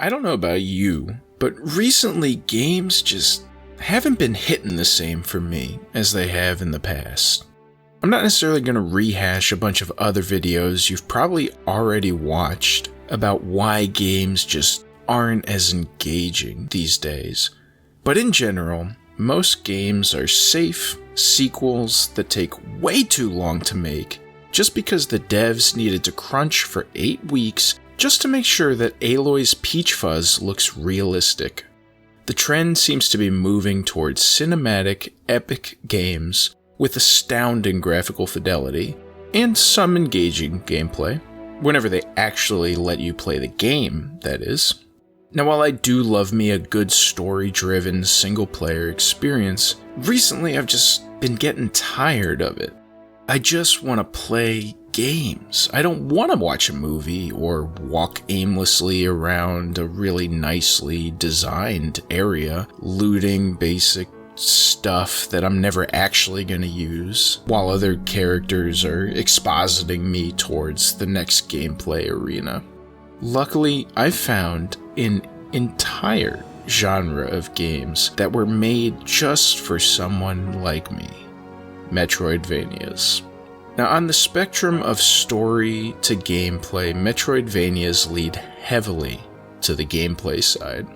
I don't know about you, but recently games just haven't been hitting the same for me as they have in the past. I'm not necessarily going to rehash a bunch of other videos you've probably already watched about why games just aren't as engaging these days. But in general, most games are safe sequels that take way too long to make just because the devs needed to crunch for 8 weeks just to make sure that Aloy's Peach Fuzz looks realistic. The trend seems to be moving towards cinematic, epic games with astounding graphical fidelity and some engaging gameplay, whenever they actually let you play the game, that is. Now, while I do love me a good story-driven single-player experience, recently I've just been getting tired of it. I just want to play games. I don't want to watch a movie or walk aimlessly around a really nicely designed area, looting basic stuff that I'm never actually going to use, while other characters are expositing me towards the next gameplay arena. Luckily, I found an entire genre of games that were made just for someone like me. Metroidvanias. Now, on the spectrum of story to gameplay, Metroidvanias lead heavily to the gameplay side,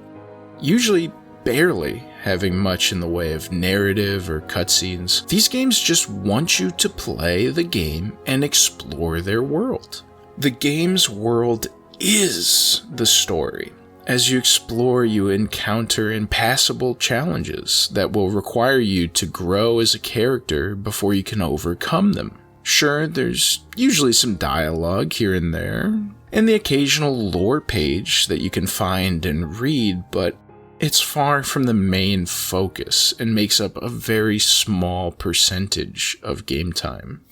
usually barely having much in the way of narrative or cutscenes. These games just want you to play the game and explore their world. The game's world is the story. As you explore, you encounter impassable challenges that will require you to grow as a character before you can overcome them. Sure, there's usually some dialogue here and there, and the occasional lore page that you can find and read, but it's far from the main focus and makes up a very small percentage of game time.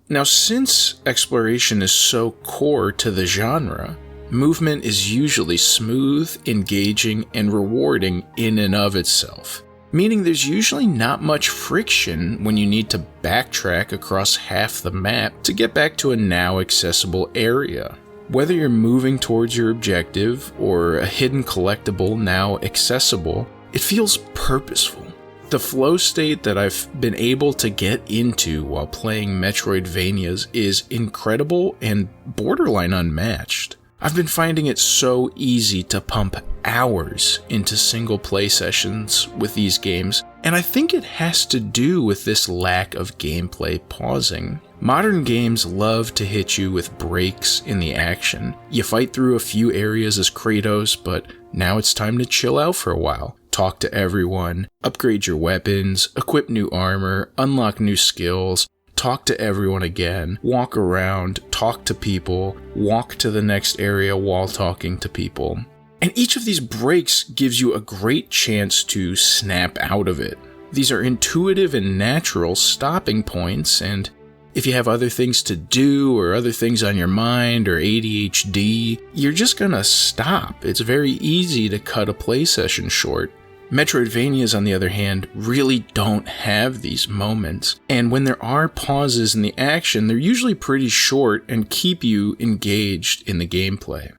Now, since exploration is so core to the genre, movement is usually smooth, engaging, and rewarding in and of itself, meaning there's usually not much friction when you need to backtrack across half the map to get back to a now accessible area. Whether you're moving towards your objective or a hidden collectible now accessible, it feels purposeful. The flow state that I've been able to get into while playing Metroidvanias is incredible and borderline unmatched. I've been finding it so easy to pump hours into single play sessions with these games, and I think it has to do with this lack of gameplay pausing. Modern games love to hit you with breaks in the action. You fight through a few areas as Kratos, but now it's time to chill out for a while. Talk to everyone, upgrade your weapons, equip new armor, unlock new skills, talk to everyone again, walk around, talk to people, walk to the next area while talking to people. And each of these breaks gives you a great chance to snap out of it. These are intuitive and natural stopping points, and if you have other things to do or other things on your mind or ADHD, you're just gonna stop. It's very easy to cut a play session short. Metroidvanias, on the other hand, really don't have these moments, and when there are pauses in the action, they're usually pretty short and keep you engaged in the gameplay.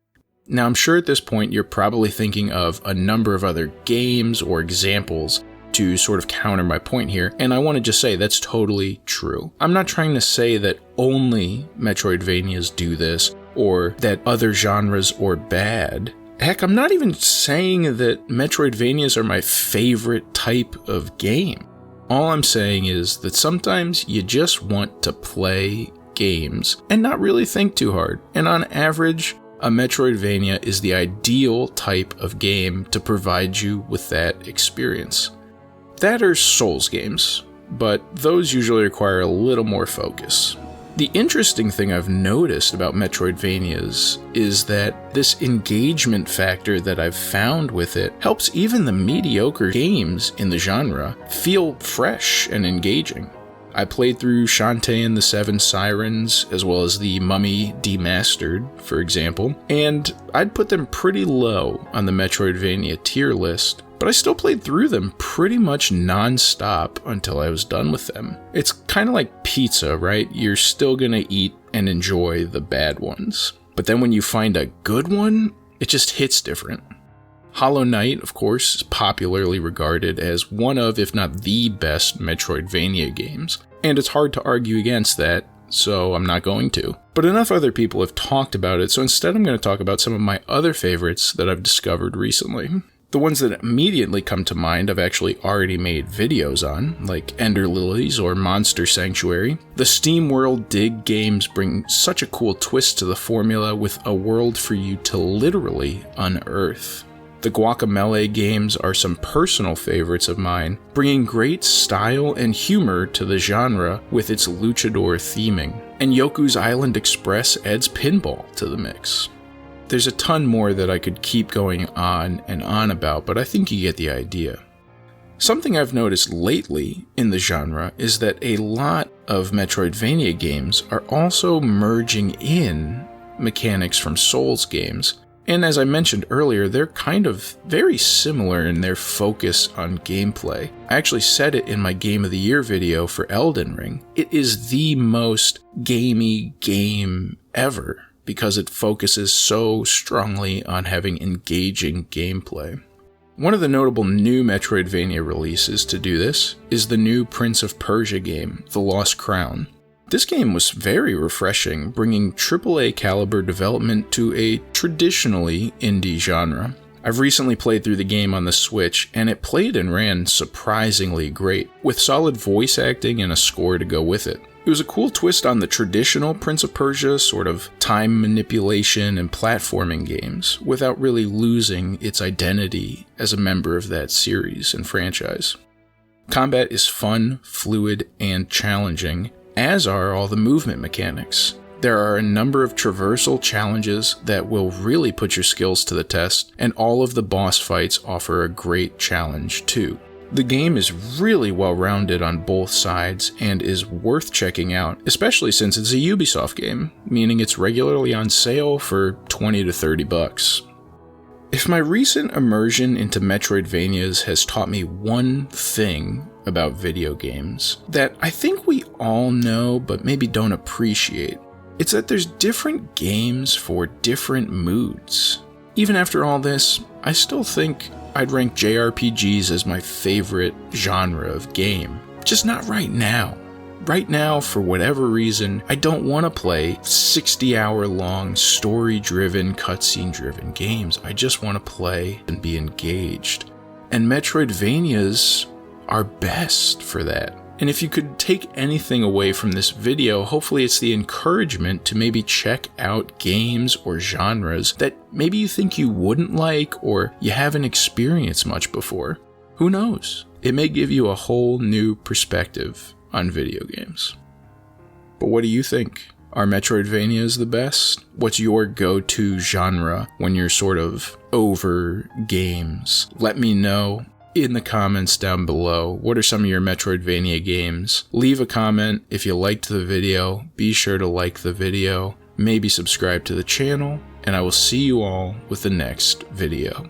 Now, I'm sure at this point you're probably thinking of a number of other games or examples to sort of counter my point here, and I want to just say that's totally true. I'm not trying to say that only Metroidvanias do this, or that other genres are bad. Heck, I'm not even saying that Metroidvanias are my favorite type of game. All I'm saying is that sometimes you just want to play games and not really think too hard, and on average, a Metroidvania is the ideal type of game to provide you with that experience. That are Souls games, but those usually require a little more focus. The interesting thing I've noticed about Metroidvanias is that this engagement factor that I've found with it helps even the mediocre games in the genre feel fresh and engaging. I played through Shantae and the Seven Sirens, as well as the Mummy Demastered, for example, and I'd put them pretty low on the Metroidvania tier list, but I still played through them pretty much non-stop until I was done with them. It's kind of like pizza, right? You're still gonna eat and enjoy the bad ones. But then when you find a good one, It just hits different. Hollow Knight, of course, is popularly regarded as one of, if not the best Metroidvania games, and it's hard to argue against that, so I'm not going to. But enough other people have talked about it, so instead I'm going to talk about some of my other favorites that I've discovered recently. The ones that immediately come to mind I've actually already made videos on, like Ender Lillies or Monster Sanctuary. The Steamworld Dig games bring such a cool twist to the formula with a world for you to literally unearth. The Guacamelee games are some personal favorites of mine, bringing great style and humor to the genre with its luchador theming. And Yoku's Island Express adds pinball to the mix. There's a ton more that I could keep going on and on about, but I think you get the idea. Something I've noticed lately in the genre is that a lot of Metroidvania games are also merging in mechanics from Souls games. And as I mentioned earlier, they're kind of very similar in their focus on gameplay. I actually said it in my Game of the Year video for Elden Ring. It is the most gamey game ever because it focuses so strongly on having engaging gameplay. One of the notable new Metroidvania releases to do this is the new Prince of Persia game, The Lost Crown. This game was very refreshing, bringing AAA caliber development to a traditionally indie genre. I've recently played through the game on the Switch, and it played and ran surprisingly great, with solid voice acting and a score to go with it. It was a cool twist on the traditional Prince of Persia sort of time manipulation and platforming games, without really losing its identity as a member of that series and franchise. Combat is fun, fluid, and challenging, as are all the movement mechanics. There are a number of traversal challenges that will really put your skills to the test, and all of the boss fights offer a great challenge too. The game is really well-rounded on both sides and is worth checking out, especially since it's a Ubisoft game, meaning it's regularly on sale for $20 to $30. If my recent immersion into Metroidvanias has taught me one thing about video games that I think we all know but maybe don't appreciate, it's that there's different games for different moods. Even after all this, I still think I'd rank JRPGs as my favorite genre of game. Just not right now. Right now, for whatever reason, I don't want to play 60-hour-long, story-driven, cutscene-driven games. I just want to play and be engaged. And Metroidvanias are best for that. And if you could take anything away from this video, hopefully it's the encouragement to maybe check out games or genres that maybe you think you wouldn't like or you haven't experienced much before. Who knows? It may give you a whole new perspective on video games. But what do you think? Are Metroidvanias the best? What's your go-to genre when you're sort of over games? Let me know in the comments down below. What are some of your Metroidvania games? Leave a comment if you liked the video. Be sure to like the video. Maybe subscribe to the channel. And I will see you all with the next video.